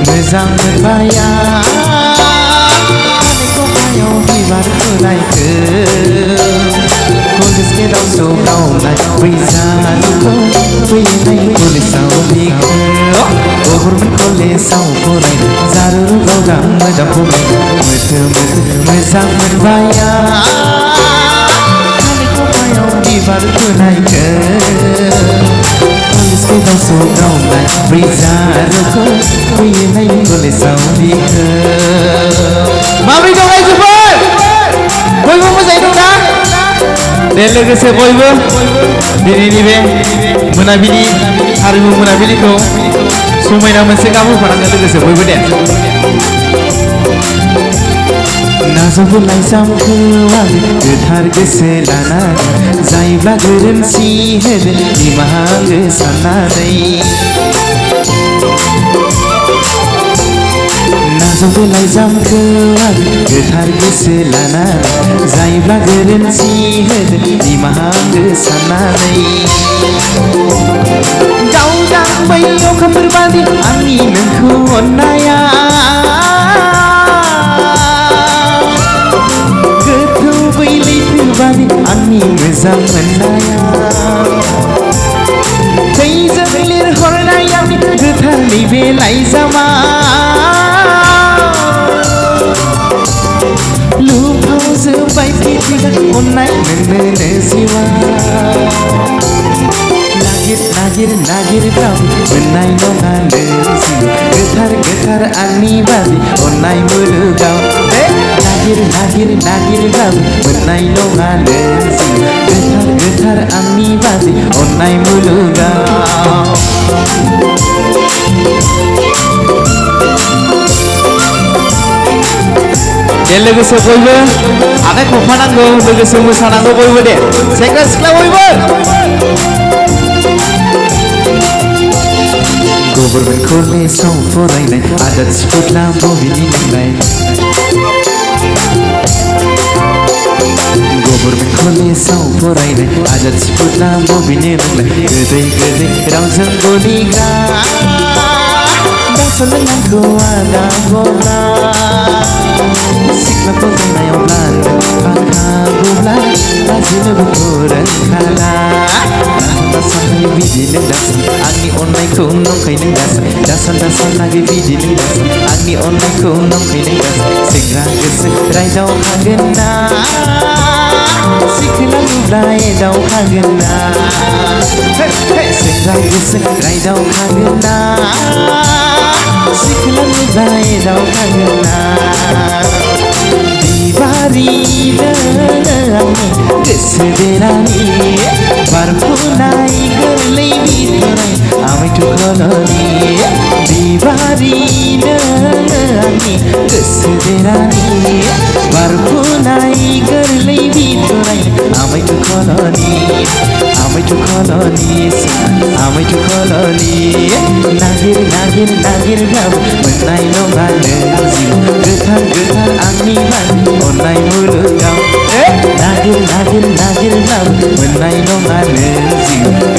Mezang berbaya Neko kayo hibar kulai ke Kulis ke daw so kau nai Rizal ko Winay kulis sao bike Obur men kulis sao kulai Zaruru kau dam medam pulai Mezang berbaya Neko kayo hibar kulai ke Kulis ke daw so kau nai Rizal ko Winay kulis sao bike Mami dong ay cepat Boybo masih hidup dah Dan लोगोसे बयबो दिनैनि बे मोनाबिलि हारिमु मोनाबिलिखौ समायना मोनसे गाब होफानांगोन लोगोसे बयबो दे नाजावबो लाइजामखौ आं गोथार गोसो लानानै जायोब्ला गोरोन्थि होगोन निमाहा आङो साननानै नाजावबो लाइजामखौ आं गोथार गोसो लानानै जायोब्ला गोरोन्थि होगोन निमाहा आङो साननानै दावदांबाय अखाफोर बादि आंनि नोंखौ अननाया गोथौ बै लैथो बादि आंनि मोजां मोननाया थैजों लिरहरनाय आंनि गोथार नैबे लाइजामा लुफाव जोब्बाय फिथिगा अननाय नोंनो जिउआ नागिरब्लाबो मोननाय नङानो जिउ गोथार आंनि बादि अननाय मुलुगाव नागिरब्लाबो मोननाय नङानो जिउ गोथार आंनि बादि अननाय मुलुगाव दे लोगोसे बयबो आखाइ खबफानांगौ लोगोसे मोसानांगौ बयबो दे सेंग्रा सिख्ला बयबो गभर्नमेन्ट कलेजाव फरायनाय आदार सिफुटला बबेनि नोंलाय गभर्नमेन्ट कलेजाव फरायनाय आदार सिफुटला बबेनि नोंलाय गोदै रावजों गलिग्रा दासोनो नांगौ आदा बला सिख्लाखौ जानायाव लानो फाखाबोब्ला लाजिनोबो फोरोंखाला दासान बिदिनो दासान आंनि अननायखौ नंखाय नों दासान लागि बिदिनो दासान आंनि अननायखौ नंखाय नों दासान सेंग्रा गोसो रायदावखागोन ना सिख्ला नुब्ला एदावखागोन ना सेंग्रा गोसो रायदावखागोन ना सिख्ला नुब्ला एदावखागोन ना दिबारिनो आंनि गोसो बेरानि बारफुनाय गोरलै बिथराय आमाय थुखलनि दिबारिनो आंनि गोसो बेरानि बारफुनाय गोरलै बिथराय आमाय थुखलनि नागिरब्लाबो मोननाय नङानो जिउ गोथार आंनि बादि अननाय मुलुगाव नागिरब्लाबो मोननाय नङानो जिउ